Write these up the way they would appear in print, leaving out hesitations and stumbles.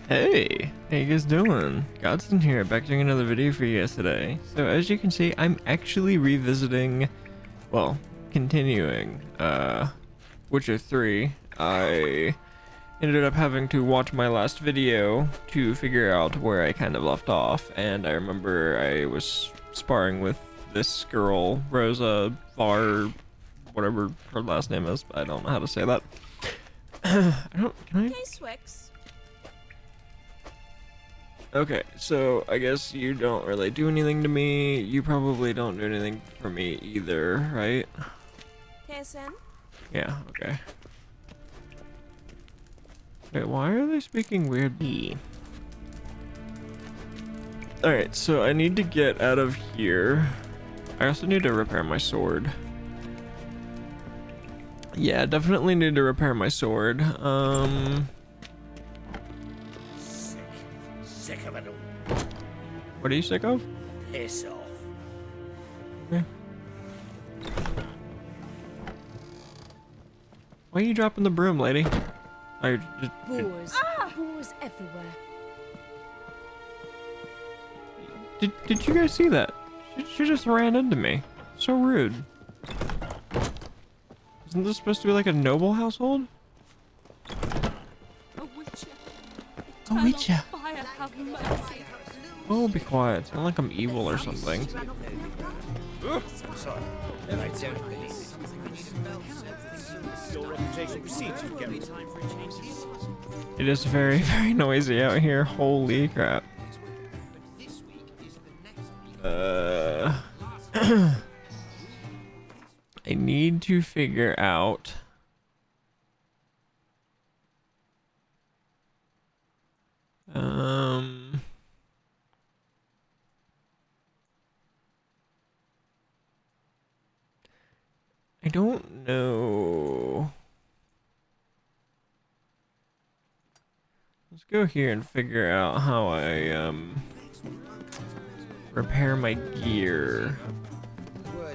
Hey, how you guys doing? Godson here, back doing another video for you guys today. So as you can see, I'm actually revisiting, well, continuing, Witcher 3. I ended up having to watch my last video to figure out where I kind of left off, and I remember I was sparring with this girl, Rosa Var, whatever her last name is, I don't know how to say that. Can I? Okay, so I guess you don't really do anything to me. You probably don't do anything for me either, right? Yeah, okay. Wait, why are they speaking weirdly? Alright, so I need to get out of here. I also need to repair my sword. Yeah, definitely need to repair my sword. Sick of it all. What are you sick of? Piss off. Okay. Why are you dropping the broom, lady? I just, Boars everywhere. Did you guys see that? She just ran into me. So rude. Isn't this supposed to be like a noble household? A witcher. A witcher. Fire, have mercy. Oh, be quiet. It's not like I'm evil or something. Sorry. I don't believe it. Your reputation precedes you, Geralt. It is very, very noisy out here. Holy crap. I need to figure out I don't know. Let's go here and figure out how I repair my gear.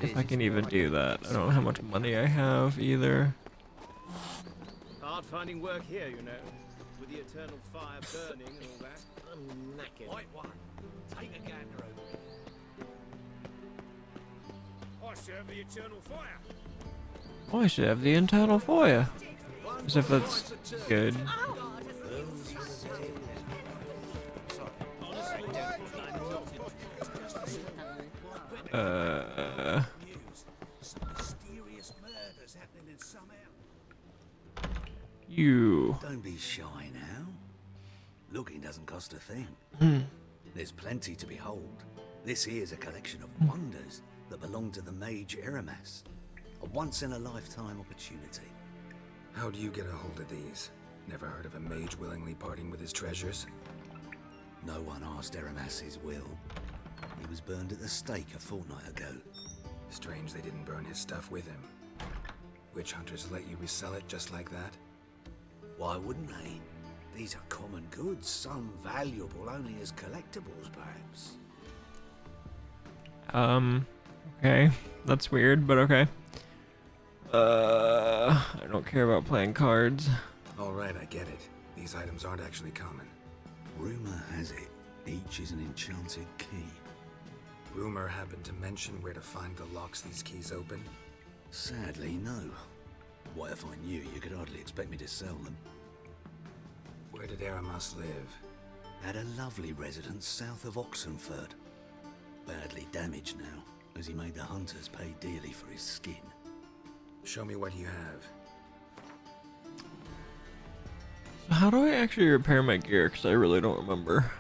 If I can even do that. I don't know how much money I have either. Hard finding work here, you know. With the eternal fire burning and all that. I'm knackered. White one. Take a gander over here. I serve the eternal fire. Oh, I should have the internal fire. As if that's good. You. Don't be shy now. Looking doesn't cost a thing. There's plenty to behold. This here's a collection of wonders that belong to the mage Eramas. A once-in-a-lifetime opportunity. How do you get a hold of these? Never heard of a mage willingly parting with his treasures? No one asked Eramas his will. He was burned at the stake a fortnight ago. Strange they didn't burn his stuff with him. Witch hunters let you resell it just like that? Why wouldn't they? These are common goods, some valuable only as collectibles, perhaps. Okay. That's weird, but okay. I don't care about playing cards. Alright, I get it. These items aren't actually common. Rumor has it, each is an enchanted key. Rumor happened to mention where to find the locks these keys open? Sadly, no. What if I knew, you could hardly expect me to sell them. Where did Eramas live? At a lovely residence south of Oxenford. Badly damaged now, as he made the hunters pay dearly for his skin. Show me what you have. So how do I actually repair my gear? Because I really don't remember.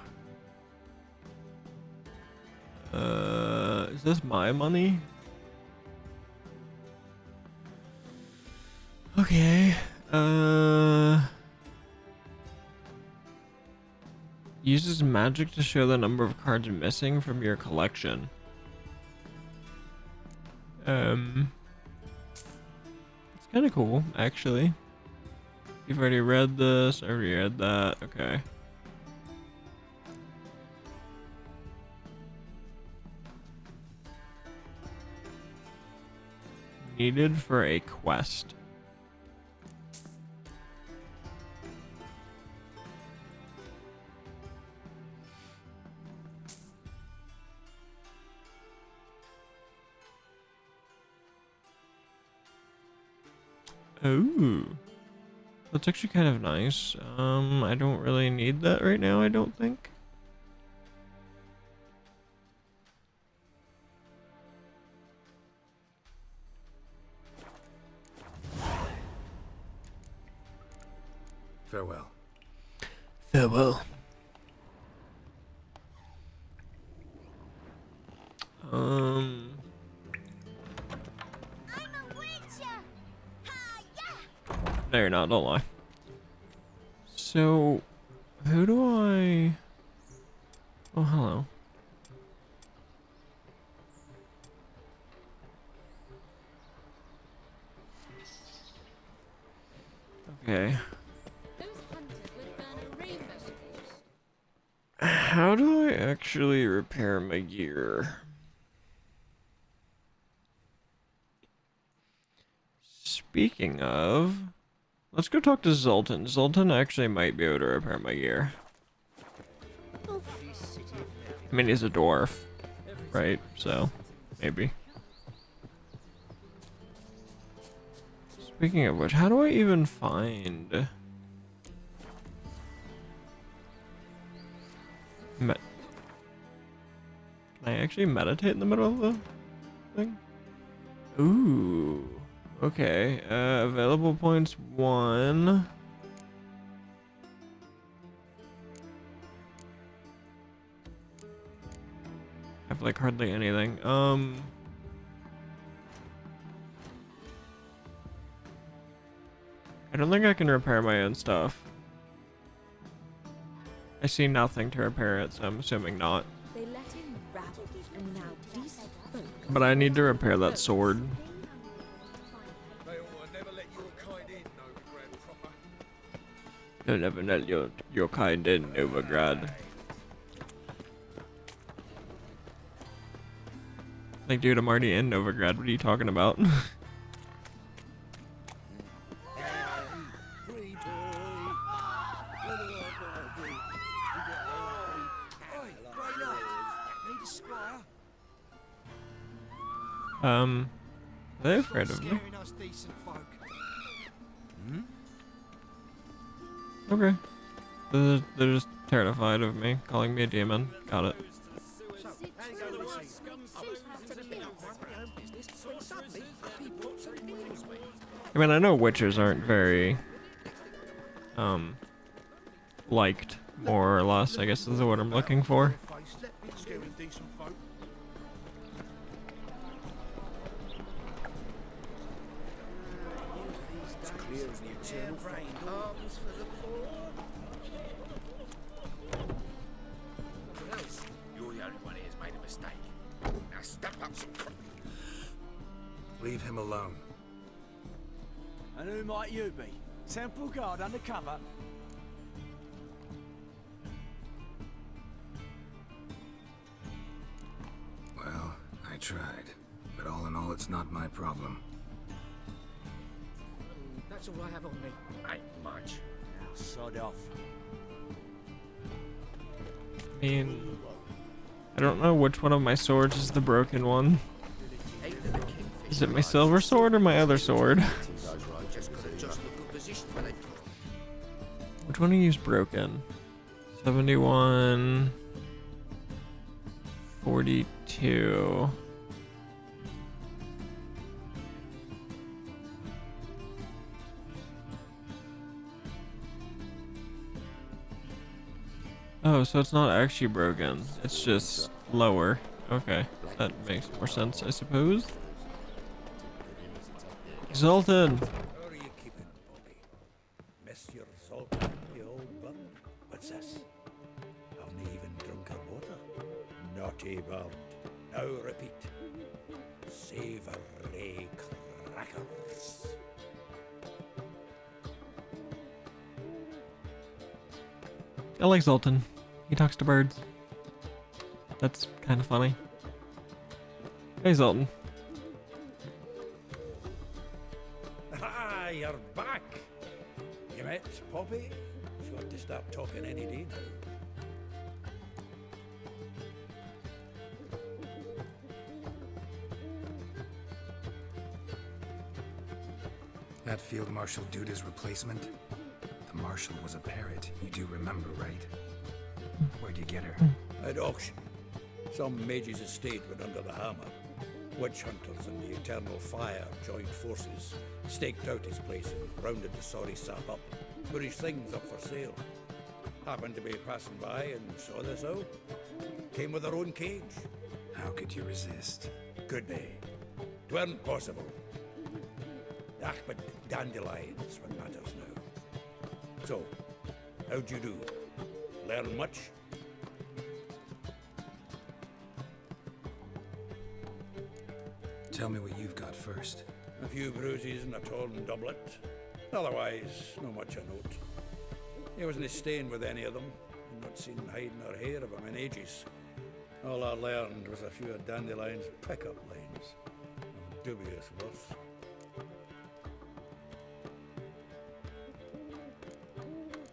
Is this my money? Okay. Uses magic to show the number of cards missing from your collection. It's kind of cool, actually. You've already read this. I already read that. Okay. Needed for a quest. Oh, that's actually kind of nice. I don't really need that right now, I don't think. Farewell. Farewell. I'm a witcher. Ha yeah. No, you're not, don't lie. So, who do I... Oh, hello. Okay. Those hunters would burn a rainbow suppose. How do I actually repair my gear? Speaking of, let's go talk to Zoltan. Zoltan actually might be able to repair my gear. I mean, he's a dwarf, right? So, maybe. Speaking of which, how do I even find... Can I actually meditate in the middle of the thing? Ooh. Okay. Available points 1. I have like hardly anything. I don't think I can repair my own stuff. I see nothing to repair it, so I'm assuming not. They let in rabble, and now decent folk. But I need to repair that sword. They'll never let your kind in, Novigrad. Like, dude, I'm already in Novigrad. What are you talking about? Are they afraid of me? Okay. They're just terrified of me, calling me a demon. Got it. I mean, I know witches aren't very, liked, more or less, I guess is the word I'm looking for. Leave him alone. And who might you be? Temple guard undercover? Well, I tried. But all in all, it's not my problem. That's all I have on me. Ain't much. Now sod off. I mean, I don't know which one of my swords is the broken one. Is it my silver sword or my other sword? Which one do you use broken? 71... 42... Oh, so it's not actually broken. It's just lower. Okay, that makes more sense, I suppose. Zoltan! How are you keeping, Bobby? Monsieur Zoltan, the old bum? What's this? Haven't even drunk her water? Naughty bird. Now repeat. Savoury crackers. I like Zoltan. He talks to birds. That's kind of funny. Hey, Zoltan. Ah, you're back. You met Poppy? She ought to start talking any day now. That Field Marshal Duda's replacement? The Marshal was a parrot, you do remember, right? Where'd you get her? At auction. Some mage's estate went under the hammer. Witch hunters and the Eternal Fire joined forces, staked out his place and rounded the sorry sap up, put his things up for sale. Happened to be passing by and saw this out. Came with her own cage. How could you resist? Could they? 'Tweren't possible. Ah, but Dandelion's what matters now. So, how'd you do? Learn much? Tell me what you've got first. A few bruises and a torn doublet. Otherwise, no much a note. He wasn't staying with any of them, and not seen hide nor hair of him in ages. All I learned was a few of Dandelion's pickup lines, of dubious worth.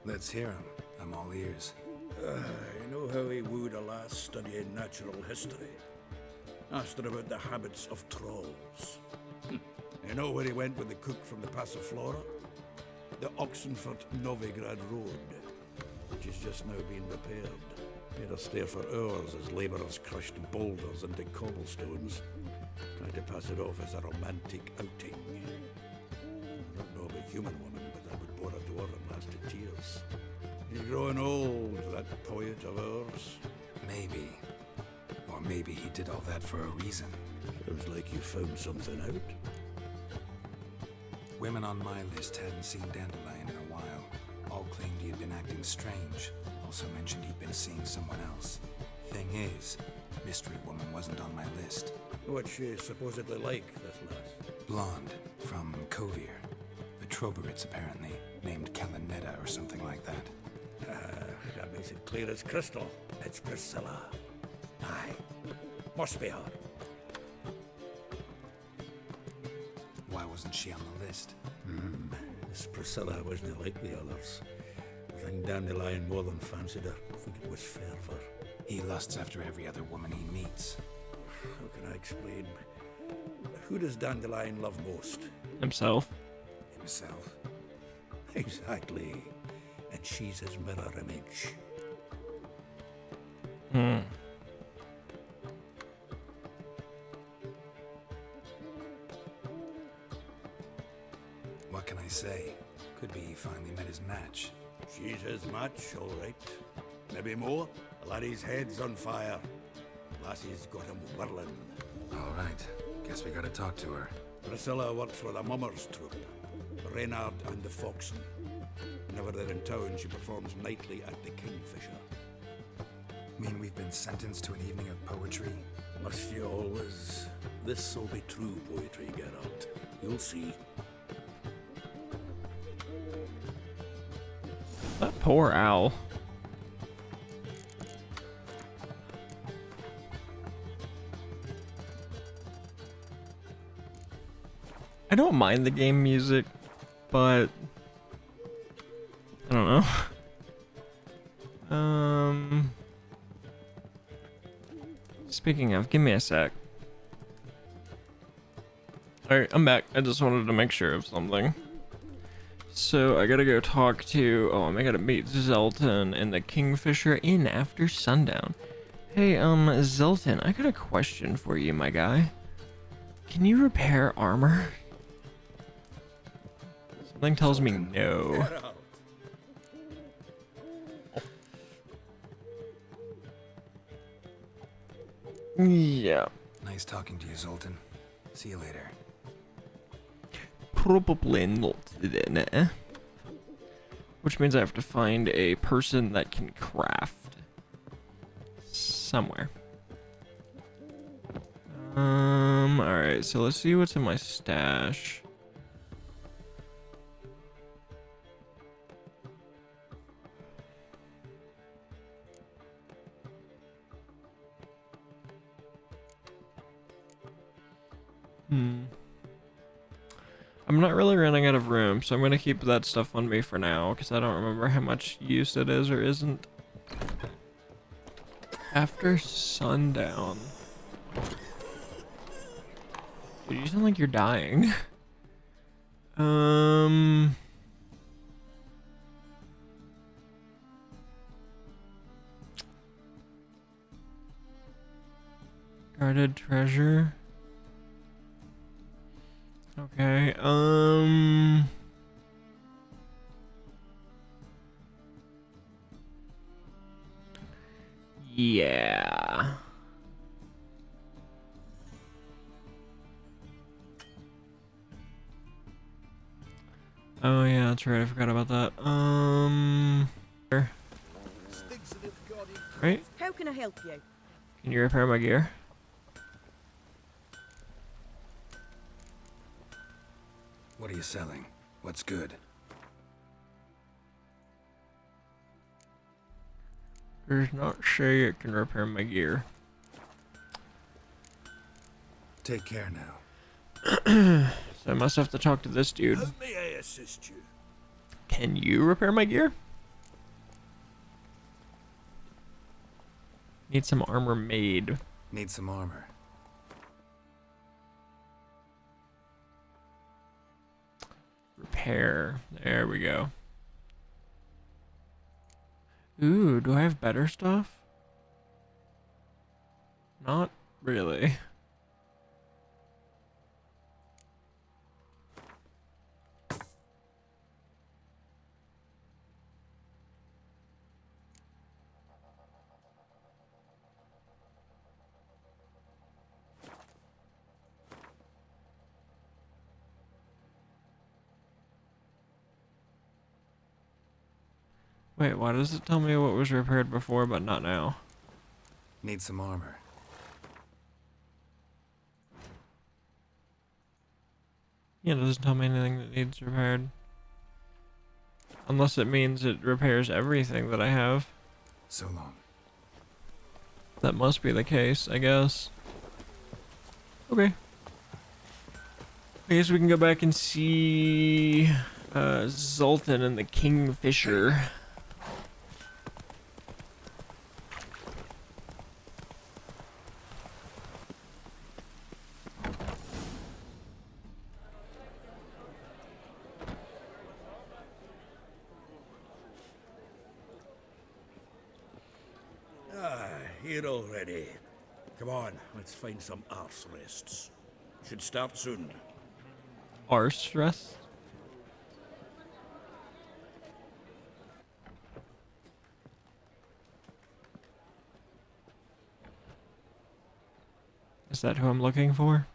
Let's hear him. I'm all ears. You know how he wooed a lass studying natural history? Asked her about the habits of trolls. You know where he went with the cook from the Passiflora? The Oxenfurt-Novigrad Road, which is just now being repaired. Made us stare for hours as labourers crushed boulders into cobblestones, trying to pass it off as a romantic outing. I don't know of a human woman, but I would bore a dwarven lass to tears. He's growing old, that poet of ours. Maybe. Or maybe he did all that for a reason. Sounds like you found something out. Women on my list hadn't seen Dandelion in a while. All claimed he had been acting strange. Also mentioned he'd been seeing someone else. Thing is, Mystery Woman wasn't on my list. What's she supposedly like, this lass? Blonde, from Kovir. The Troberits, apparently, named Callonetta or something like that. That makes it clear as crystal. It's Pricilla. Aye. Must be her. Why wasn't she on the list? This Pricilla wasn't like the others. I think Dandelion more than fancied her. I think it was fervour. He lusts after every other woman he meets. How can I explain? Who does Dandelion love most? Himself. Himself. Exactly. And she's his mirror image. What can I say? Could be he finally met his match. She's his match, all right. Maybe more. The laddie's head's on fire. Lassie's got him whirling. All right. Guess we gotta talk to her. Pricilla works for the Mummers troupe. Reynard and the Foxen. Whenever they're in town, she performs nightly at the Kingfisher. Mean we've been sentenced to an evening of poetry? Must you always? This'll be true poetry, Geralt. You'll see. That poor owl. I don't mind the game music, but I don't know. Speaking of, give me a sec. Alright, I'm back. I just wanted to make sure of something. So I gotta go talk to, I gotta meet Zelton in the Kingfisher Inn after sundown. Hey, Zelton, I got a question for you, my guy. Can you repair armor? Something tells me no. Yeah. Nice talking to you, Zoltan. See you later. Probably not then, eh? Which means I have to find a person that can craft. Somewhere. Alright, so let's see what's in my stash. I'm not really running out of room, so I'm gonna keep that stuff on me for now, because I don't remember how much use it is or isn't. After sundown. Dude, you sound like you're dying. Dreaded treasure. Okay, yeah. Oh yeah, that's right, I forgot about that. Right? How can I help you? Can you repair my gear? What are you selling? What's good? Does not say it can repair my gear. Take care now. So I must have to talk to this dude. How may I assist you? Can you repair my gear? Need some armor made. Need some armor. Repair. There we go. Ooh, do I have better stuff? Not really. Wait, why does it tell me what was repaired before but not now? Need some armor. Yeah, it doesn't tell me anything that needs repaired. Unless it means it repairs everything that I have. So long. That must be the case, I guess. Okay. I guess we can go back and see Zoltan and the Kingfisher. Here already. Come on, let's find some arse rests. Should start soon. Arse rest? Is that who I'm looking for?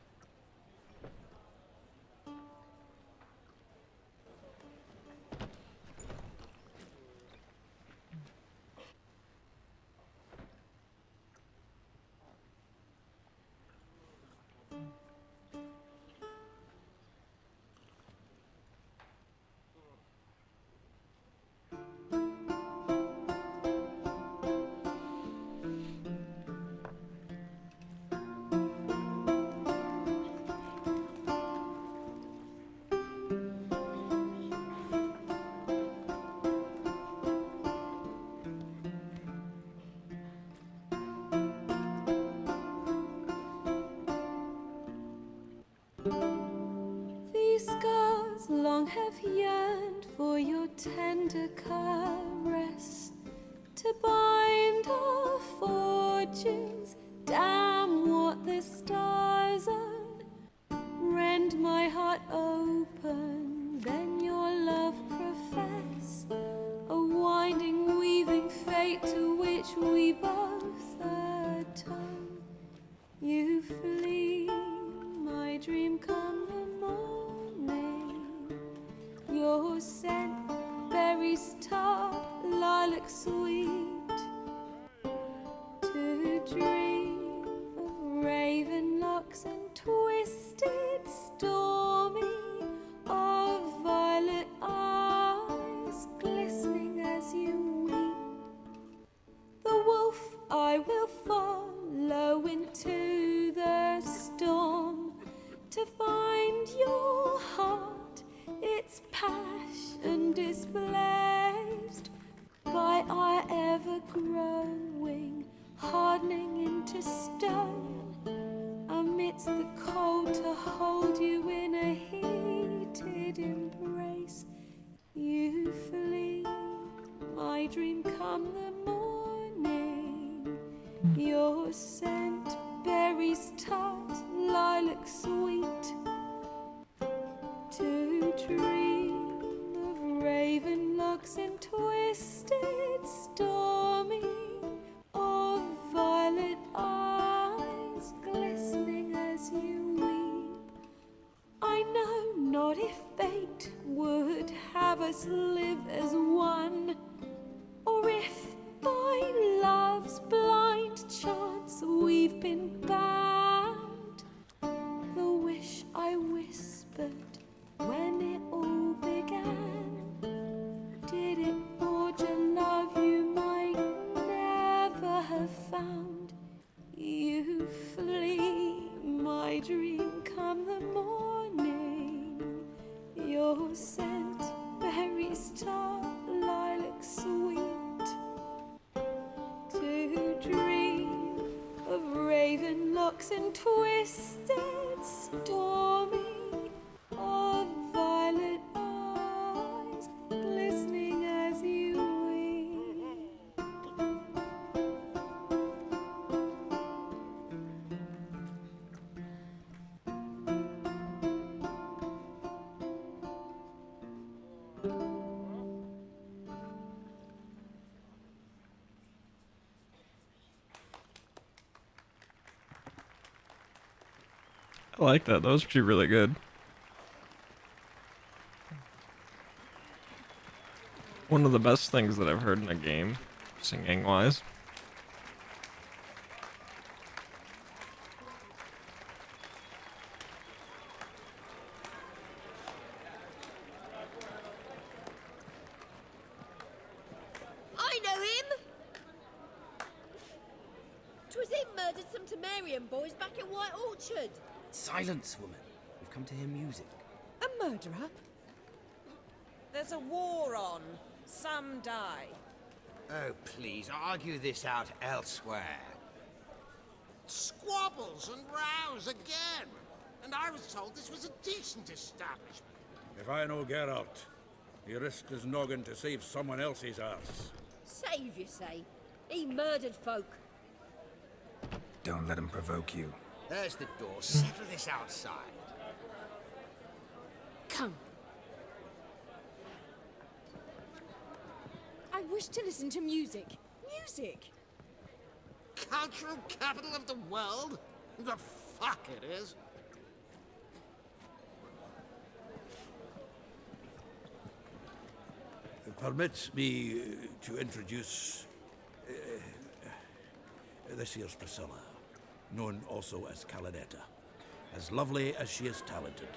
These scars long have yearned for your tender caress, to bind our fortunes. Damn what the stars own. Rend my heart open, then your love profess, a winding, weaving fate to which we both atone. You flee, my dream come the morning. Your scent, berries tart, lilac sweet. To dream of raven locks and twisted, stormy, of violet eyes glistening as you weep. The wolf I will follow into the storm, to find your heart, its passion displaced by our ever-growing, hardening into stone, amidst the cold to hold you in a heated embrace. You flee, my dream come the morning. Your scent, berries tart, lilac sweet. To dream of raven locks and twisted stormy, of violet eyes glistening as you weep. I know not if fate would have us live as one, or if by love's blind chance we've been bound. The wish I whispered when it all began, did it forge a love you might never have found? You flee, my dream, come the morning. Your scent, berries tart, lilac sweet. To dream of raven locks and twisted stormy, of violet eyes glistening as you weep. I like that. That was actually really good. One of the best things that I've heard in a game, singing wise. I know him! 'Twas him murdered some Temerian boys back at White Orchard. Silence, woman. We've come to hear music. A murderer? There's a war on. Some die. Oh, please, argue this out elsewhere. Squabbles and rows again. And I was told this was a decent establishment. If I know Geralt, he risked his noggin to save someone else's ass. Save, you say? He murdered folk. Don't let him provoke you. There's the door. Settle this outside. Come. I wish to listen to music. Music! Cultural capital of the world? The fuck it is. Permit me to introduce this here's Pricilla, known also as Callonetta, as lovely as she is talented.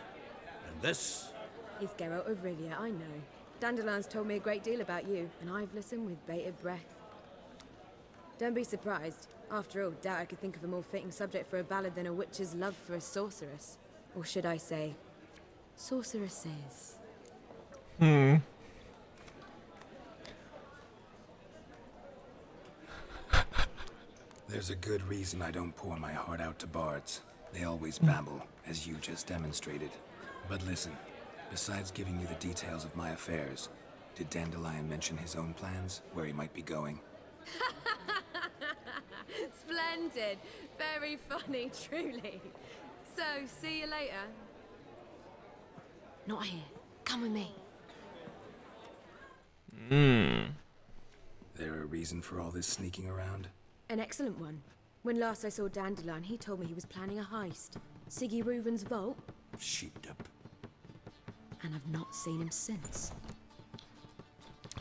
And this He's Geralt of Rivia, I know. Dandelion's told me a great deal about you, and I've listened with bated breath. Don't be surprised. After all, doubt I could think of a more fitting subject for a ballad than a witch's love for a sorceress. Or should I say, sorceresses. There's a good reason I don't pour my heart out to bards. They always babble, as you just demonstrated. But listen, besides giving you the details of my affairs, did Dandelion mention his own plans, where he might be going? Splendid. Very funny, truly. So, see you later. Not here. Come with me. There a reason for all this sneaking around? An excellent one. When last I saw Dandelion, he told me he was planning a heist. Siggy Reuven's vault. sheeped up. And I've not seen him since.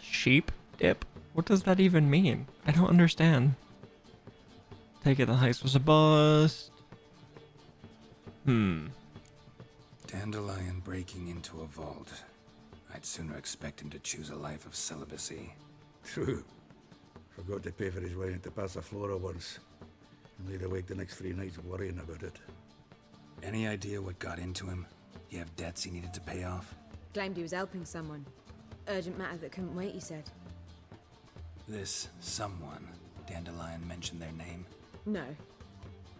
Sheep dip? What does that even mean? I don't understand. Take it the heist was a bust. Dandelion breaking into a vault. I'd sooner expect him to choose a life of celibacy. True. Forgot to pay for his wine at the Passaflora once. And laid awake the next 3 nights worrying about it. Any idea what got into him? You have debts he needed to pay off? Claimed he was helping someone. Urgent matter that couldn't wait, he said. This someone, Dandelion mentioned their name? No.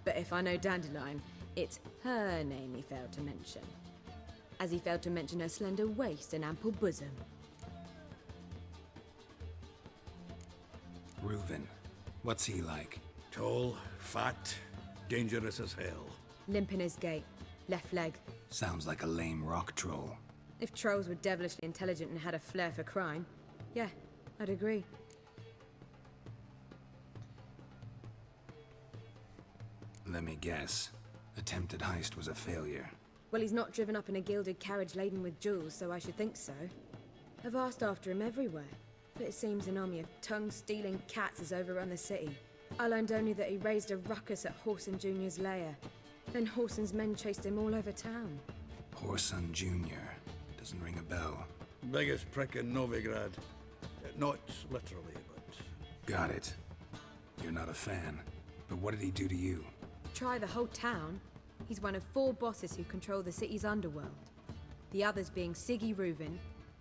But if I know Dandelion, it's her name he failed to mention. As he failed to mention her slender waist and ample bosom. Reuven. What's he like? Tall, fat, Dangerous as hell. Limp in his gait. Left leg. Sounds like a lame rock troll. If trolls were devilishly intelligent and had a flair for crime, yeah, I'd agree. Let me guess. Attempted heist was a failure. Well, he's not driven up in a gilded carriage laden with jewels, so I should think so. I've asked after him everywhere, but it seems an army of tongue-stealing cats has overrun the city. I learned only that he raised a ruckus at Whoreson Jr.'s lair. Then Whoreson's men chased him all over town. Whoreson Jr. Doesn't ring a bell. Biggest prick in Novigrad. Not literally, but... Got it. You're not a fan. But what did he do to you? Try the whole town. He's one of 4 bosses who control the city's underworld. The others being Siggy Reuven,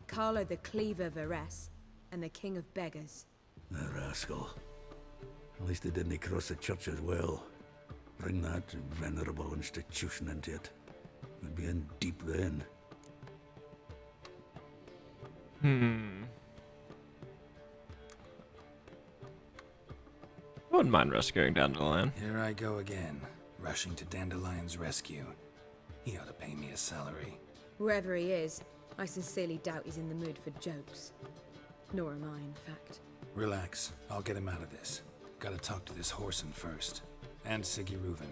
Carlo the Cleaver Varese, and the King of Beggars. The rascal. At least they didn't cross the church as well. Bring that venerable institution into it. We'd be in deep then. I wouldn't mind rescuing Dandelion. Here I go again, rushing to Dandelion's rescue. He ought to pay me a salary. Wherever he is, I sincerely doubt he's in the mood for jokes. Nor am I, in fact. Relax, I'll get him out of this. Gotta talk to this Whoreson first. And Siggy Reuven.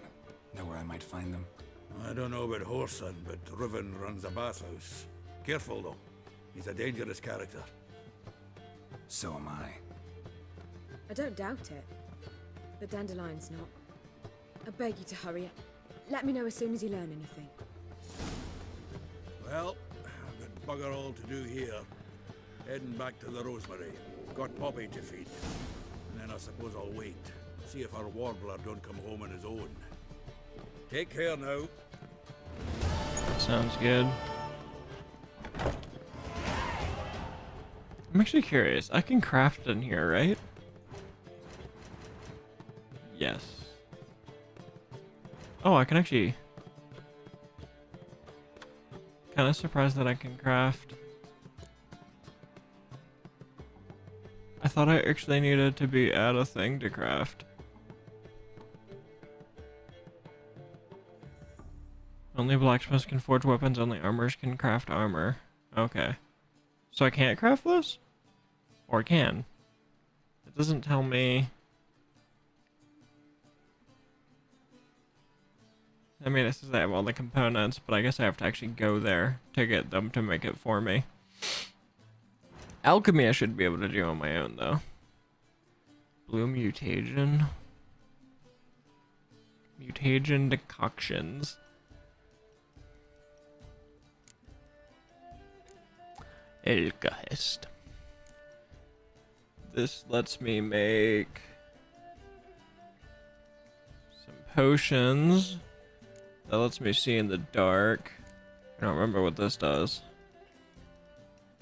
Know where I might find them? I don't know about Whoreson, but Reuven runs a bathhouse. Careful though. He's a dangerous character. So am I. I don't doubt it. But Dandelion's not. I beg you to hurry. Let me know as soon as you learn anything. Well, I've got bugger all to do here. Heading back to the Rosemary. Got Poppy to feed. And then I suppose I'll wait. See if our warbler don't come home on his own. Take care now. Sounds good. I'm actually curious. I can craft in here, right? Yes. Oh, I can actually... Kind of surprised that I can craft. I thought I actually needed to be at a thing to craft. Only blacksmiths can forge weapons, only armors can craft armor. Okay. So I can't craft this? Or I can? It doesn't tell me... I mean, it says I have all the components, but I guess I have to actually go there to get them to make it for me. Alchemy I should be able to do on my own, though. Blue mutagen. Mutagen decoctions. Alkahest. This lets me make some potions. That lets me see in the dark. I don't remember what this does.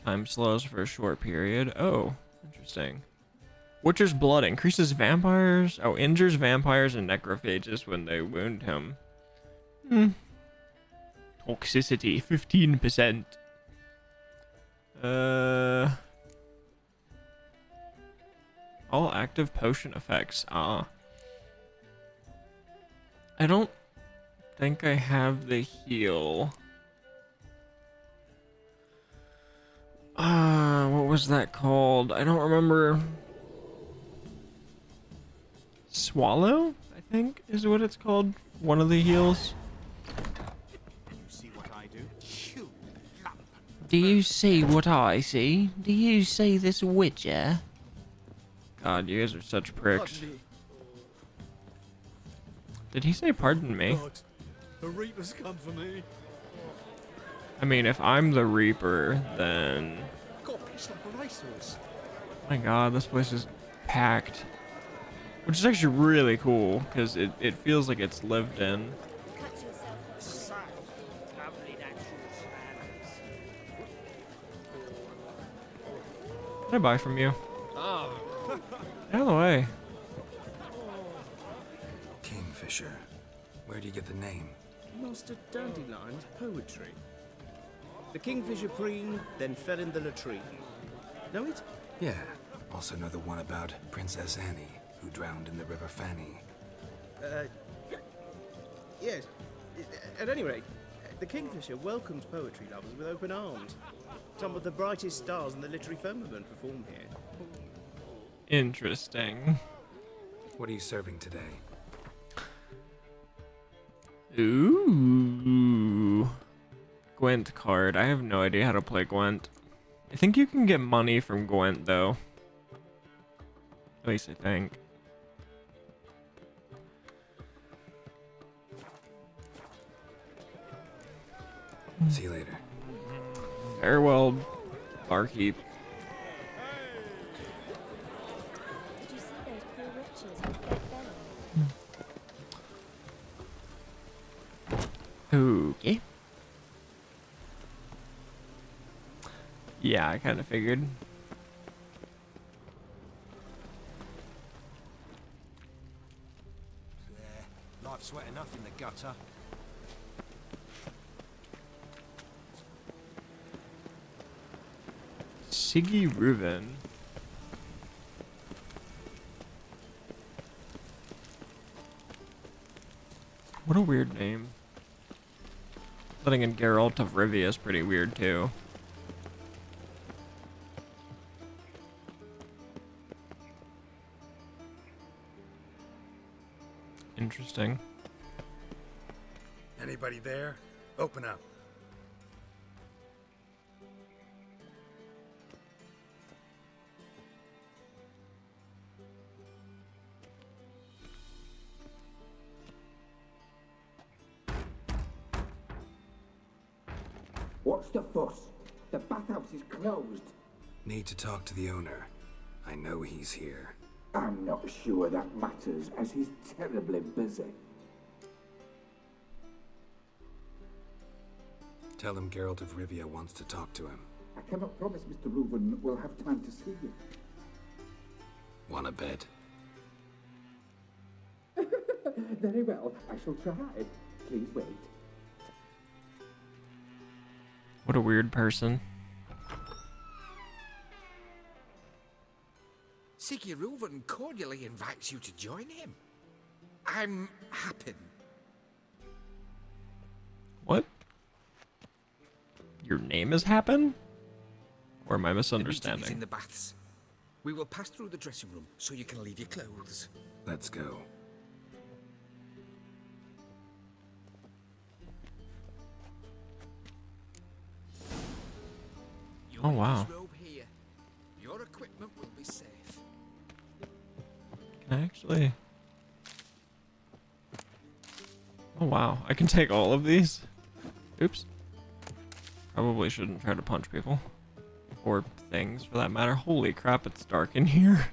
Time slows for a short period. Oh, interesting. Witcher's Blood increases vampires. Oh, injures vampires and necrophages when they wound him. Toxicity 15%. All active potion effects. Ah. I don't think I have the heal. What was that called? I don't remember. Swallow, I think, is what it's called. One of the heals. You see what I do? You lump. Do you see what I see? Do you see this witcher? God, you guys are such pricks. Did he say pardon me? God, the Reapers come for me. I mean, if I'm the Reaper, then... Got pissed like a racehorse. My god, this place is packed. Which is actually really cool, because it feels like it's lived in. Cut yourself. So, lovely natural surroundings. What did I buy from you? Oh. Get out of the way. Kingfisher. Where do you get the name? Master Dandelion's poetry. The kingfisher preened, then fell in the latrine. Know it? Yeah. Also know the one about Princess Annie, who drowned in the River Fanny. Yes. At any rate, the Kingfisher welcomes poetry lovers with open arms. Some of the brightest stars in the literary firmament perform here. Interesting. What are you serving today? Ooh. Gwent card. I have no idea how to play Gwent. I think you can get money from Gwent, though. At least I think. See you later. Farewell, barkeep. Did you see those poor wretches with their belly? Okay. Yeah, I kind of figured. Life's wet enough in the gutter. Siggy Reuven. What a weird name. Letting in Geralt of Rivia is pretty weird too. Interesting. Anybody there? Open up. What's the fuss? The bathhouse is closed. Need to talk to the owner. I know he's here. I'm not sure that matters, as he's terribly busy. Tell him Geralt of Rivia wants to talk to him. I cannot promise Mr. Reuven will have time to see you. Want a bed? Very well, I shall try. Please wait. What a weird person. Siggy Reuven cordially invites you to join him. I'm happy. What? Your name is Happen? Or am I The meeting misunderstanding? is in the baths. We will pass through the dressing room so you can leave your clothes. Let's go. You're Oh, in wow. this robe here. Your equipment will be safe. Can I actually... Oh wow, I can take all of these? Oops. Probably shouldn't try to punch people. Or things, for that matter. Holy crap, it's dark in here.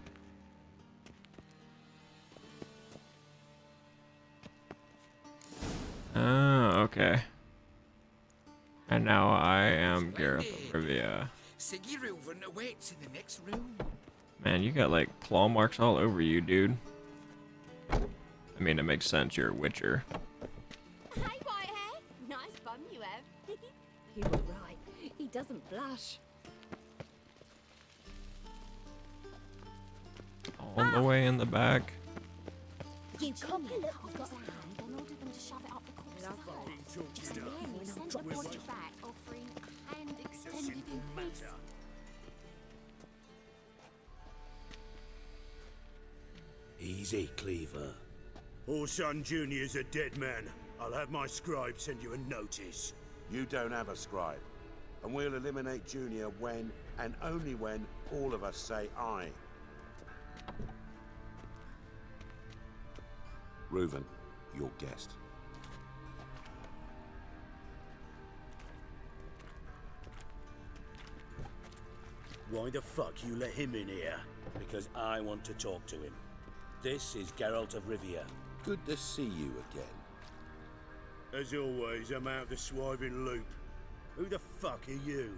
Oh, okay. And now I am Geralt of Rivia. Siggy Reuven awaits in the next room. Man, you got like claw marks all over you, dude. I mean, it makes sense, you're a witcher. Hey, Whitehair. Nice bum you have. You were right. He doesn't blush. All the way in the back. You come in, I've got a hand and order them to shove it up the corpse's ass. Just then we sent the body back, offering a hand extended in peace. Easy, Cleaver. Orson Jr.'s a dead man. I'll have my scribe send you a notice. You don't have a scribe. And we'll eliminate Junior when, and only when, all of us say aye. Reuven, your guest. Why the fuck you let him in here? Because I want to talk to him. This is Geralt of Rivia. Good to see you again. As always, I'm out the swiving loop. Who the fuck are you?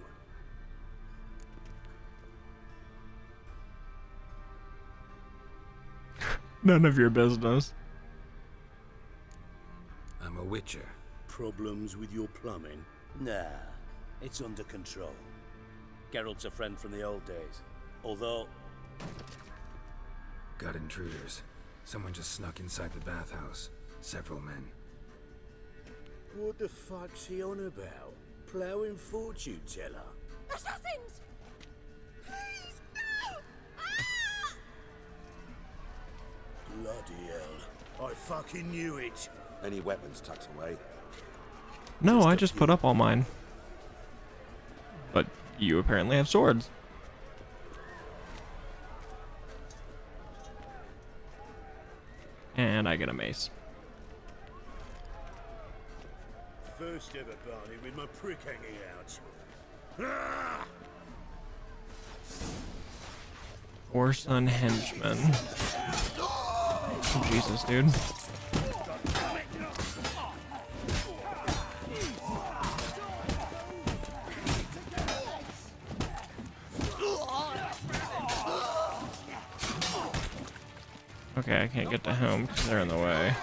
None of your business. I'm a witcher. Problems with your plumbing? Nah, it's under control. Geralt's a friend from the old days. Although... Got intruders. Someone just snuck inside the bathhouse. Several men. What the fuck's he on about? Ploughing fortune teller? Assassins! Please, no! Ah! Bloody hell. I fucking knew it. Any weapons tucked away? No, I just put up all mine. But you apparently have swords. And I get a mace. First ever party with my prick hanging out. Ah! Horse and henchman. Oh, Jesus, dude. Okay, I can't get to home because they're in the way.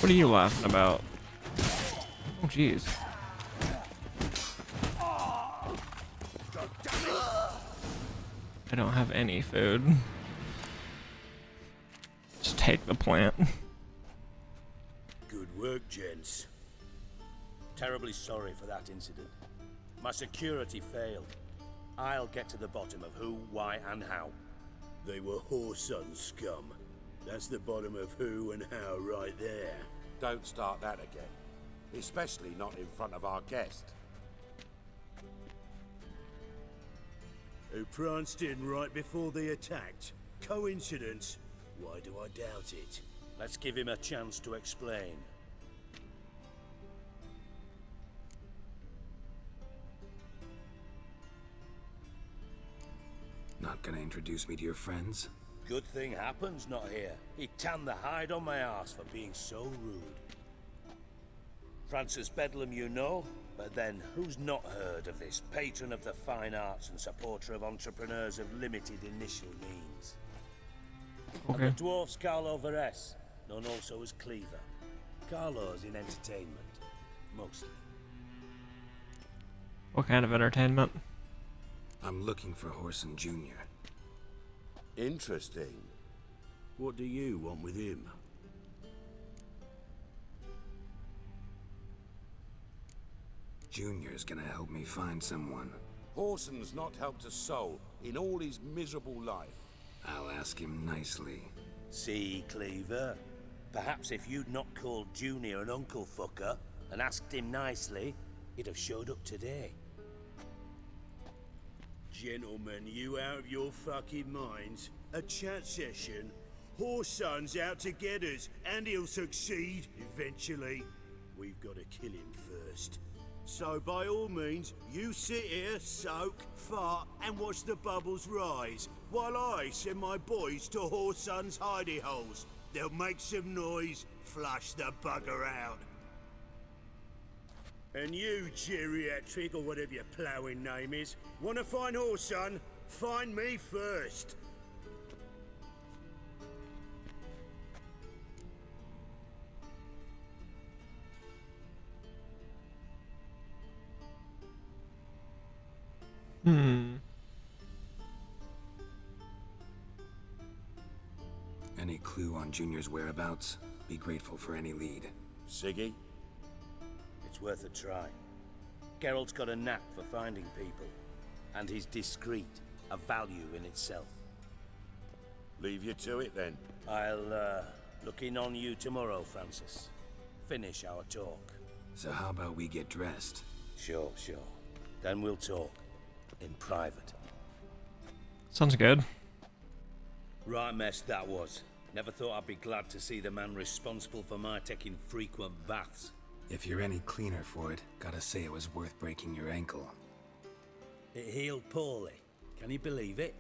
What are you laughing about? Oh, jeez. I don't have any food. Just take the plant. Good work, gents. Terribly sorry for that incident. My security failed. I'll get to the bottom of who, why, and how. They were whoreson scum. That's the bottom of who and how right there. Don't start that again. Especially not in front of our guest. Who pranced in right before they attacked. Coincidence? Why do I doubt it? Let's give him a chance to explain. Not gonna introduce me to your friends? Good thing happens not here. He tanned the hide on my ass for being so rude. Francis Bedlam you know, but then who's not heard of this patron of the fine arts and supporter of entrepreneurs of limited initial means? Okay. And the dwarf's Carlo Veres, known also as Cleaver. Carlo's in entertainment, mostly. What kind of entertainment? I'm looking for Whoreson Jr. Interesting. What do you want with him? Junior's gonna help me find someone. Whoreson's not helped a soul in all his miserable life. I'll ask him nicely. See, Cleaver? Perhaps if you'd not called Junior an uncle fucker and asked him nicely, he'd have showed up today. Gentlemen, you out of your fucking minds? A chat session? Whoreson's out to get us, and he'll succeed eventually. We've got to kill him first. So by all means, you sit here, soak, fart, and watch the bubbles rise, while I send my boys to Whoreson's hidey holes. They'll make some noise, flush the bugger out. And you, geriatric, or whatever your ploughing name is, wanna find Whoreson? Find me first. Any clue on Junior's whereabouts? Be grateful for any lead. Siggy? It's worth a try. Geralt's got a knack for finding people, and he's discreet, a value in itself. Leave you to it then. I'll look in on you tomorrow, Francis. Finish our talk. So how about we get dressed? Sure. Then we'll talk. In private. Sounds good. Right mess that was. Never thought I'd be glad to see the man responsible for my taking frequent baths. If you're any cleaner for it, gotta say it was worth breaking your ankle. It healed poorly. Can you believe it?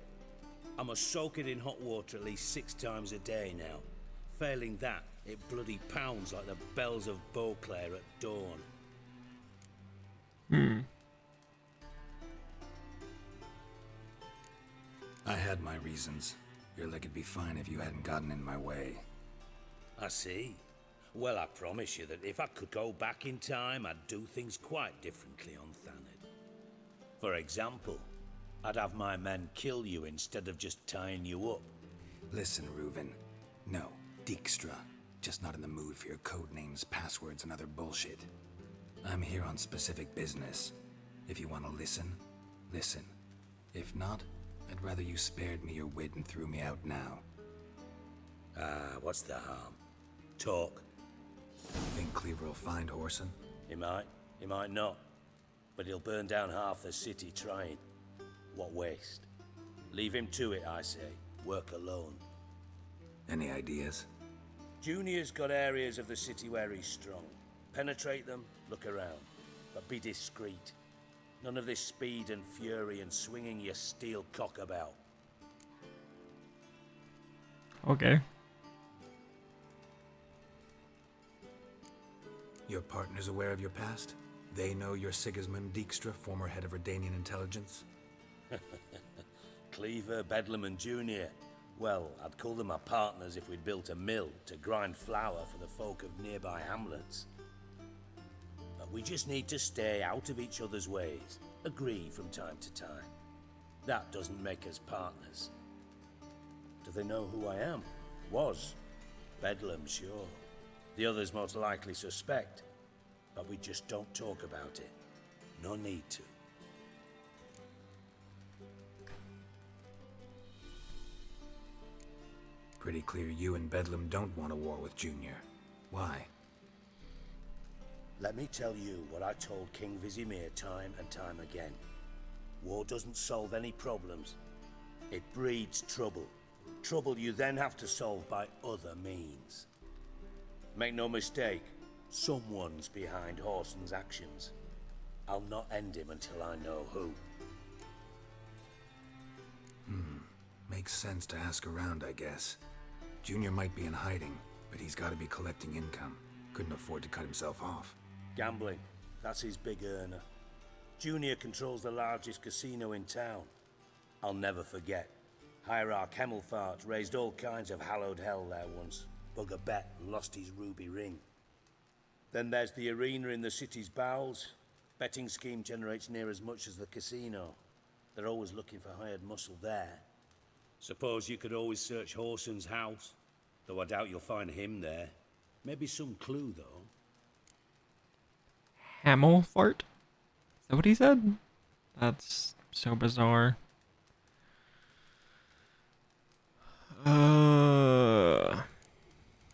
I must soak it in hot water at least 6 times a day now. Failing that, it bloody pounds like the bells of Beauclair at dawn. I had my reasons. Your leg would be fine if you hadn't gotten in my way. I see. Well, I promise you that if I could go back in time, I'd do things quite differently on Thanedd. For example, I'd have my men kill you instead of just tying you up. Listen, Reuven. No, Dijkstra. Just not in the mood for your code names, passwords, and other bullshit. I'm here on specific business. If you want to listen, listen. If not, I'd rather you spared me your wit and threw me out now. What's the harm? Talk. Think Cleaver will find Whoreson? He might not. But he'll burn down half the city trying. What waste? Leave him to it, I say. Work alone. Any ideas? Junior's got areas of the city where he's strong. Penetrate them, look around. But be discreet. None of this speed and fury and swinging your steel cock about. Okay. Your partner's aware of your past? They know you're Sigismund Dijkstra, former head of Redanian intelligence? Cleaver, Bedlam and Junior. Well, I'd call them my partners if we'd built a mill to grind flour for the folk of nearby hamlets. But we just need to stay out of each other's ways. Agree from time to time. That doesn't make us partners. Do they know who I am? Was. Bedlam, sure. The others most likely suspect. But we just don't talk about it. No need to. Pretty clear you and Bedlam don't want a war with Junior. Why? Let me tell you what I told King Vizimir time and time again. War doesn't solve any problems. It breeds trouble. Trouble you then have to solve by other means. Make no mistake, someone's behind Whoreson's actions. I'll not end him until I know who. Makes sense to ask around, I guess. Junior might be in hiding, but he's got to be collecting income. Couldn't afford to cut himself off. Gambling, that's his big earner. Junior controls the largest casino in town. I'll never forget. Hierarch Hemmelfart raised all kinds of hallowed hell there once. Bug a bet and lost his ruby ring. Then there's the arena in the city's bowels. Betting scheme generates near as much as the casino. They're always looking for hired muscle there. Suppose you could always search Whoreson's house, though I doubt you'll find him there. Maybe some clue, though. Hammelfart? Is that what he said? That's so bizarre.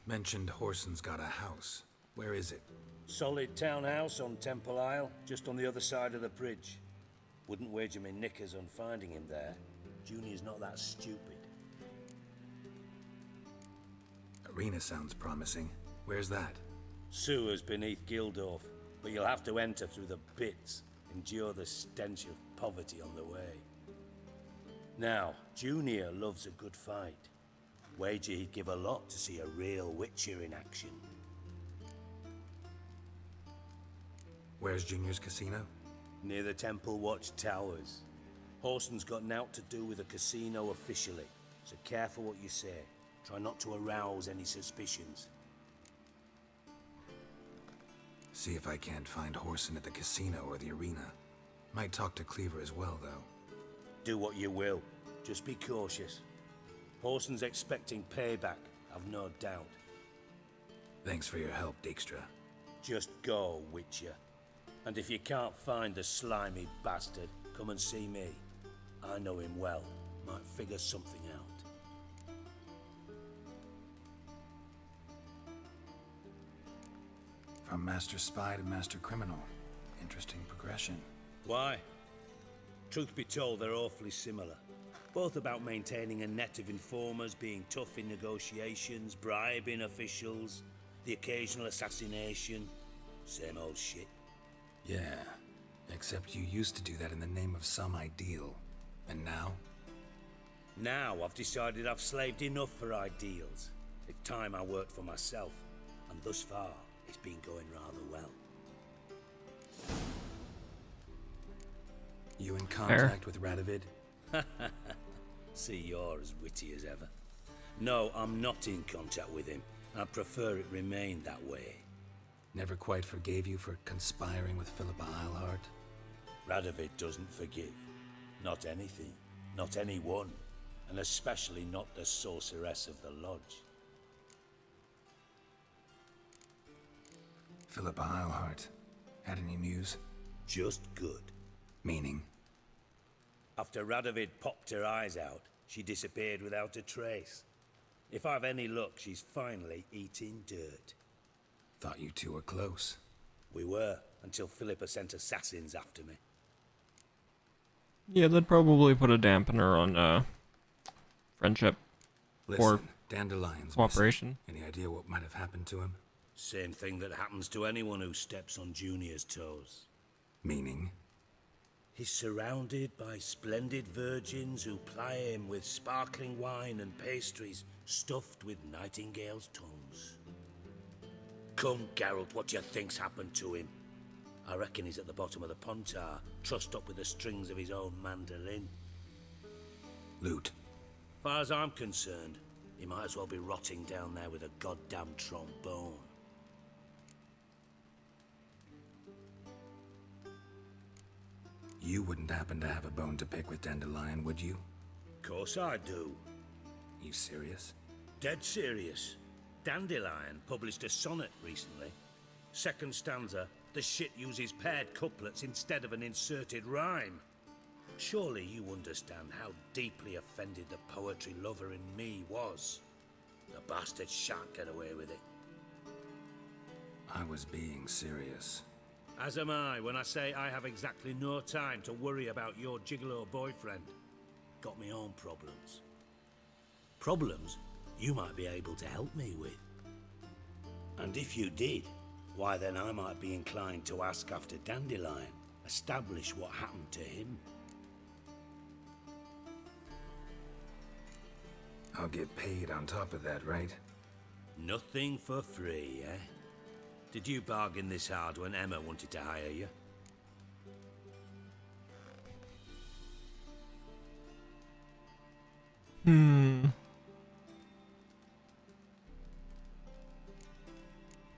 Mentioned Whoreson's got a house. Where is it? Solid townhouse on Temple Isle, just on the other side of the bridge. Wouldn't wager me knickers on finding him there. Junior's not that stupid. Arena sounds promising. Where's that? Sewers beneath Gildorf, but you'll have to enter through the pits, endure the stench of poverty on the way. Now, Junior loves a good fight. Wager he'd give a lot to see a real Witcher in action. Where's Junior's casino? Near the Temple Watch Towers. Whoreson's got naught to do with the casino officially, so careful what you say. Try not to arouse any suspicions. See if I can't find Whoreson at the casino or the arena. Might talk to Cleaver as well, though. Do what you will. Just be cautious. Whoreson's expecting payback, I've no doubt. Thanks for your help, Dijkstra. Just go, Witcher. And if you can't find the slimy bastard, come and see me. I know him well. Might figure something out. From Master Spy to Master Criminal. Interesting progression. Why? Truth be told, they're awfully similar. Both about maintaining a net of informers, being tough in negotiations, bribing officials, the occasional assassination. Same old shit. Yeah, except you used to do that in the name of some ideal. And now? Now I've decided I've slaved enough for ideals. It's time I worked for myself, and thus far, it's been going rather well. You in contact with Radovid? See, you're as witty as ever. No, I'm not in contact with him. I prefer it remain that way. Never quite forgave you for conspiring with Philippa Eilhart? Radovid doesn't forgive. Not anything, not anyone, and especially not the sorceress of the lodge. Philippa Eilhart. Had any news? Just good. Meaning? After Radovid popped her eyes out, she disappeared without a trace. If I've any luck, she's finally eating dirt. Thought you two were close. We were, until Philippa sent assassins after me. Yeah, that'd probably put a dampener on, friendship. Listen, or Dandelion's cooperation. missing. Any idea what might have happened to him? Same thing that happens to anyone who steps on Junior's toes. Meaning? He's surrounded by splendid virgins who ply him with sparkling wine and pastries stuffed with nightingales' tongues. Come, Geralt, what do you think's happened to him? I reckon he's at the bottom of the Pontar, trussed up with the strings of his own mandolin. Loot. Far as I'm concerned, he might as well be rotting down there with a goddamn trombone. You wouldn't happen to have a bone to pick with Dandelion, would you? Course I do. You serious? Dead serious. Dandelion published a sonnet recently. Second stanza, the shit uses paired couplets instead of an inserted rhyme. Surely you understand how deeply offended the poetry lover in me was. The bastard shan't get away with it. I was being serious. As am I when I say I have exactly no time to worry about your gigolo boyfriend. Got me own problems. Problems you might be able to help me with. And if you did, why then I might be inclined to ask after Dandelion, establish what happened to him. I'll get paid on top of that, right? Nothing for free, eh? Did you bargain this hard when Emma wanted to hire you?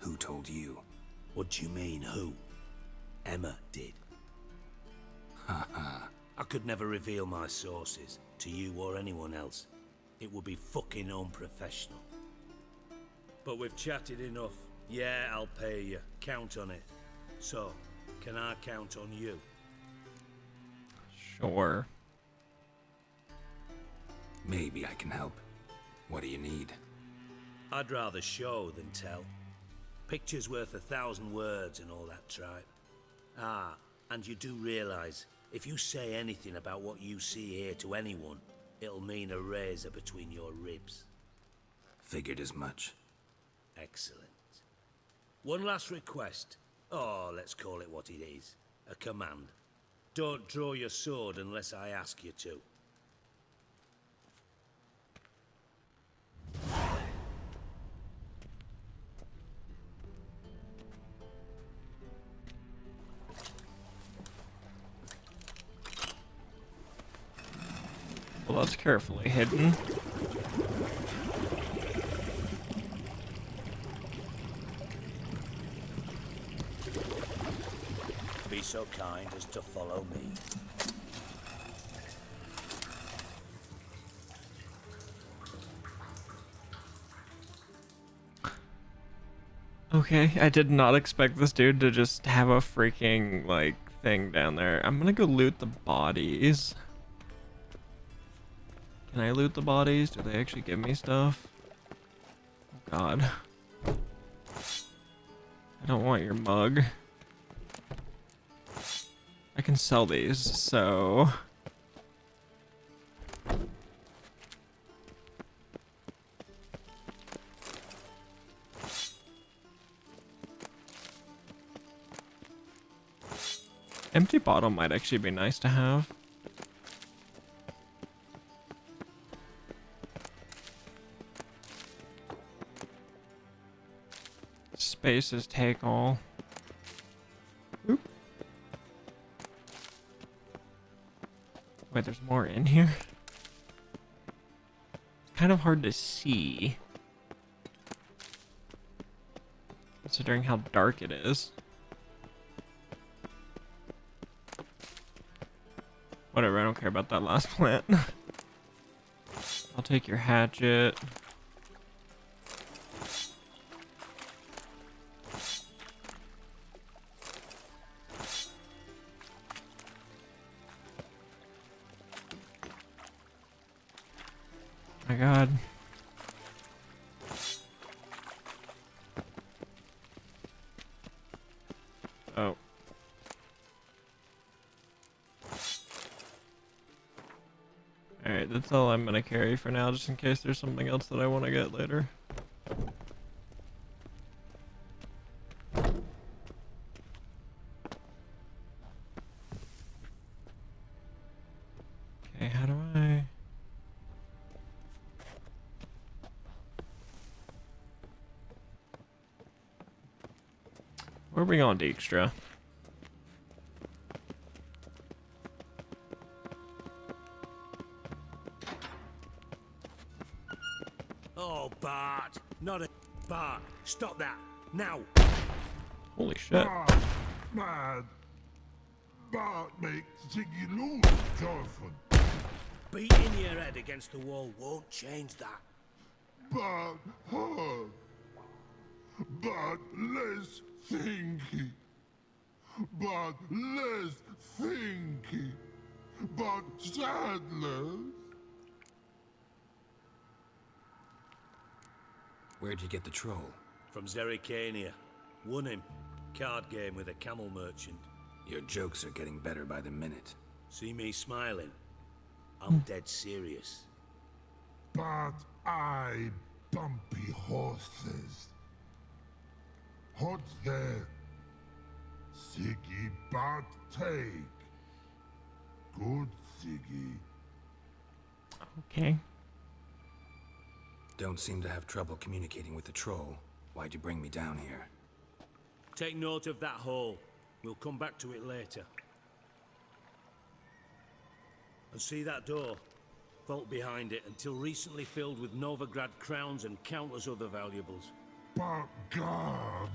Who told you? What do you mean, who? Emma did. Haha. I could never reveal my sources to you or anyone else. It would be fucking unprofessional. But we've chatted enough. Yeah, I'll pay you. Count on it. So, can I count on you? Sure. Maybe I can help. What do you need? I'd rather show than tell. Picture's worth 1,000 words and all that tripe. Ah, and you do realize, if you say anything about what you see here to anyone, it'll mean a razor between your ribs. Figured as much. Excellent. One last request. Oh, let's call it what it is. A command. Don't draw your sword unless I ask you to. Well, that's carefully hidden. Be so kind as to follow me. Okay, I did not expect this dude to just have a freaking, like, thing down there. I'm gonna go loot the bodies. Can I loot the bodies? Do they actually give me stuff? Oh god. I don't want your mug. I can sell these, so... Empty bottle might actually be nice to have. Spaces take all. Oop. Wait, there's more in here? It's kind of hard to see, considering how dark it is. Whatever, I don't care about that last plant. I'll take your hatchet. My God. Oh. Alright, that's all I'm gonna carry for now, just in case there's something else that I want to get later. Okay, how do I... Where are we going, Dijkstra? Oh, Bart! Not a Bart! Stop that! Now! Holy shit. Man, Bart makes Ziggy lose, Jonathan. Beating your head against the wall won't change that. But hard. But less thinky. But less thinky. But sadness. Where'd you get the troll? From Zerrikania. Won him. Card game with a camel merchant. Your jokes are getting better by the minute. See me smiling? I'm dead serious. But I bumpy horses. Hot there. Siggy but take. Good Siggy. Okay. Don't seem to have trouble communicating with the troll. Why'd you bring me down here? Take note of that hole. We'll come back to it later. And see that door? Vault behind it, until recently filled with Novigrad crowns and countless other valuables. But God,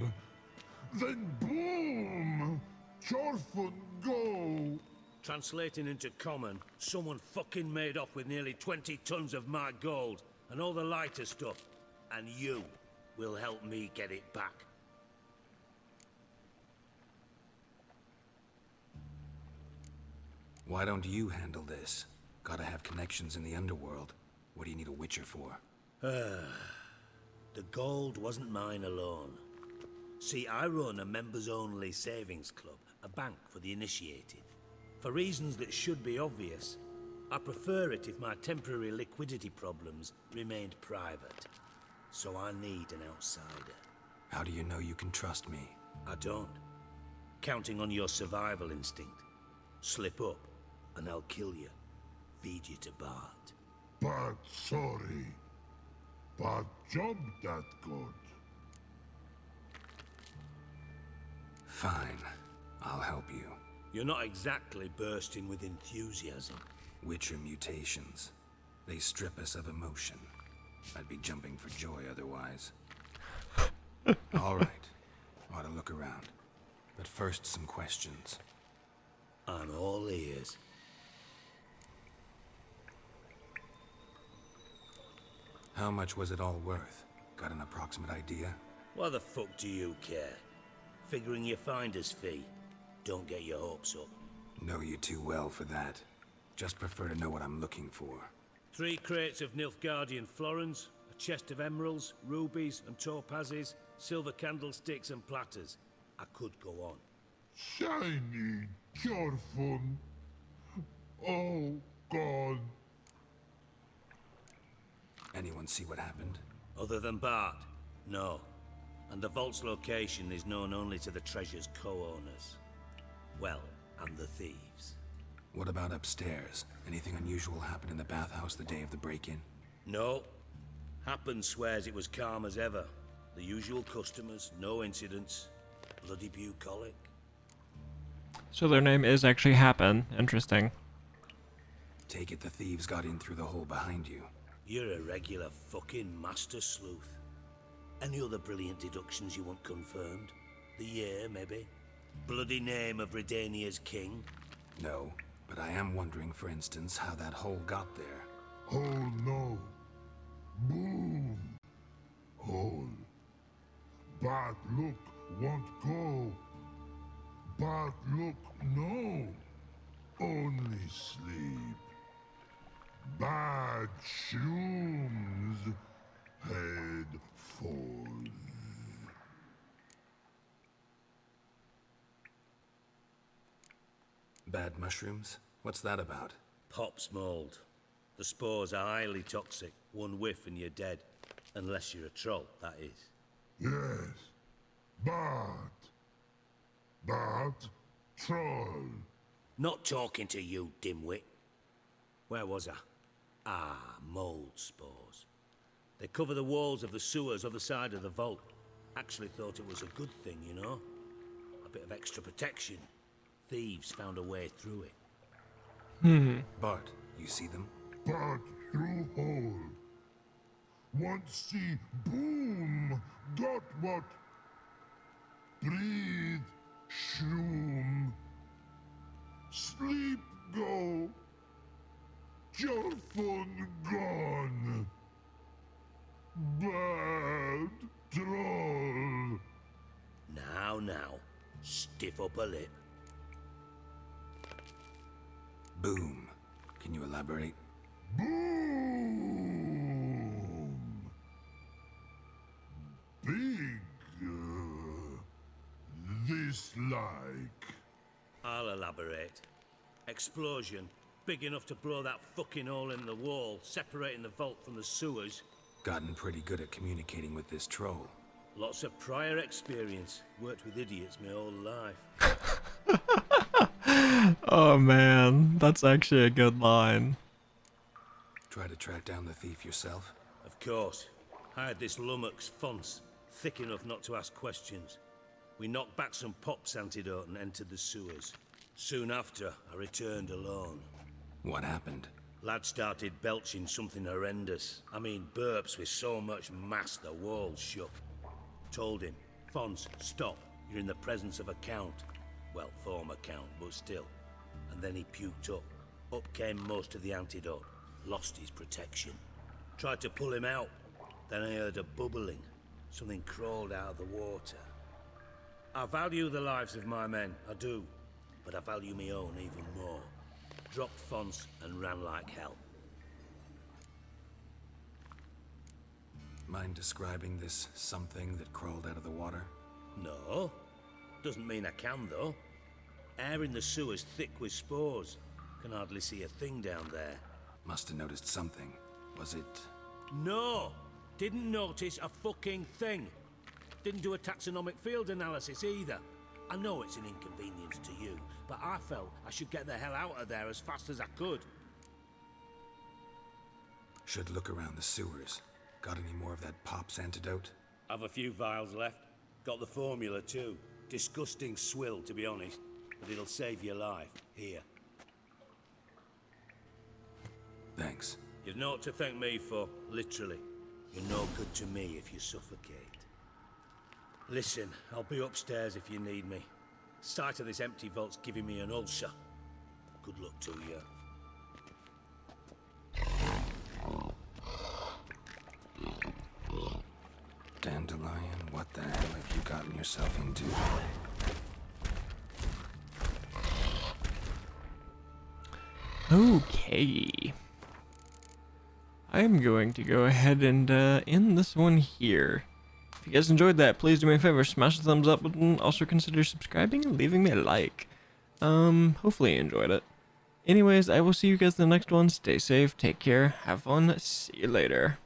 then boom! Chorfun go! Translating into common, someone fucking made off with nearly 20 tons of my gold, and all the lighter stuff, and you will help me get it back. Why don't you handle this? Gotta have connections in the underworld. What do you need a witcher for? The gold wasn't mine alone. See, I run a members-only savings club, a bank for the initiated. For reasons that should be obvious, I prefer it if my temporary liquidity problems remained private. So I need an outsider. How do you know you can trust me? I don't. Counting on your survival instinct. Slip up, and I'll kill you. Feed you to Bart. But sorry. But job that good. Fine. I'll help you. You're not exactly bursting with enthusiasm. Witcher mutations. They strip us of emotion. I'd be jumping for joy otherwise. All right. Ought to look around. But first, some questions. I'm all ears. How much was it all worth? Got an approximate idea? Why the fuck do you care? Figuring your finder's fee. Don't get your hopes up. Know you too well for that. Just prefer to know what I'm looking for. 3 crates of Nilfgaardian florins, a chest of emeralds, rubies and topazes, silver candlesticks and platters. I could go on. Shiny, Chorfun. Oh, God. Anyone see what happened? Other than Bart? No. And the vault's location is known only to the treasure's co-owners. Well, and the thieves. What about upstairs? Anything unusual happen in the bathhouse the day of the break-in? No. Happen swears it was calm as ever. The usual customers, no incidents. Bloody bucolic. So their name is actually Happen. Interesting. Take it the thieves got in through the hole behind you. You're a regular fucking master sleuth. Any other brilliant deductions you want confirmed? The year, maybe? Bloody name of Redania's king? No. But I am wondering, for instance, how that hole got there. Hole no. Boom. Hole. Bad look won't go. Bad look no. Only sleep. Bad shrooms. Head falls. Bad mushrooms? What's that about? Pop's mold. The spores are highly toxic. One whiff and you're dead. Unless you're a troll, that is. Yes. Bad. Bad troll. Not talking to you, dimwit. Where was I? Ah, mold spores. They cover the walls of the sewers other side of the vault. Actually thought it was a good thing, you know? A bit of extra protection. Thieves found a way through it. Bart, you see them? Bad through hole. Want see boom. Got what? Breathe. Shroom. Sleep go. Your phone gone. Bad troll. Now, stiff up a lip. Boom. Can you elaborate? Boom. Big. This like. I'll elaborate. Explosion. Big enough to blow that fucking hole in the wall, separating the vault from the sewers. Gotten pretty good at communicating with this troll. Lots of prior experience. Worked with idiots my whole life. Oh man, that's actually a good line. Try to track down the thief yourself? Of course. I had this lummox Fonce, thick enough not to ask questions. We knocked back some Pop's antidote and entered the sewers. Soon after, I returned alone. What happened? Lad started belching something horrendous. I mean, burps with so much mass the walls shook. Told him, Fonce, stop. You're in the presence of a count. Well, former count, but still. And then he puked up. Up came most of the antidote. Lost his protection. Tried to pull him out. Then I heard a bubbling. Something crawled out of the water. I value the lives of my men, I do. But I value my own even more. Dropped Fonce and ran like hell. Mind describing this something that crawled out of the water? No. Doesn't mean I can, though. Air in the sewer's thick with spores. Can hardly see a thing down there. Must have noticed something. Was it... No! Didn't notice a fucking thing. Didn't do a taxonomic field analysis either. I know it's an inconvenience to you, but I felt I should get the hell out of there as fast as I could. Should look around the sewers. Got any more of that Pop's antidote? I've a few vials left. Got the formula too. Disgusting swill, to be honest. But it'll save your life. Here. Thanks. You've naught to thank me for, literally. You're no good to me if you suffocate. Listen, I'll be upstairs if you need me. Sight of this empty vault's giving me an ulcer. Good luck to you. Dandelion, what the hell have you gotten yourself into? Okay. I'm going to go ahead and end this one here. If you guys enjoyed that, please do me a favor, smash the thumbs up button. Also consider subscribing and leaving me a like. Hopefully you enjoyed it. Anyways, I will see you guys in the next one. Stay safe, take care, have fun, see you later.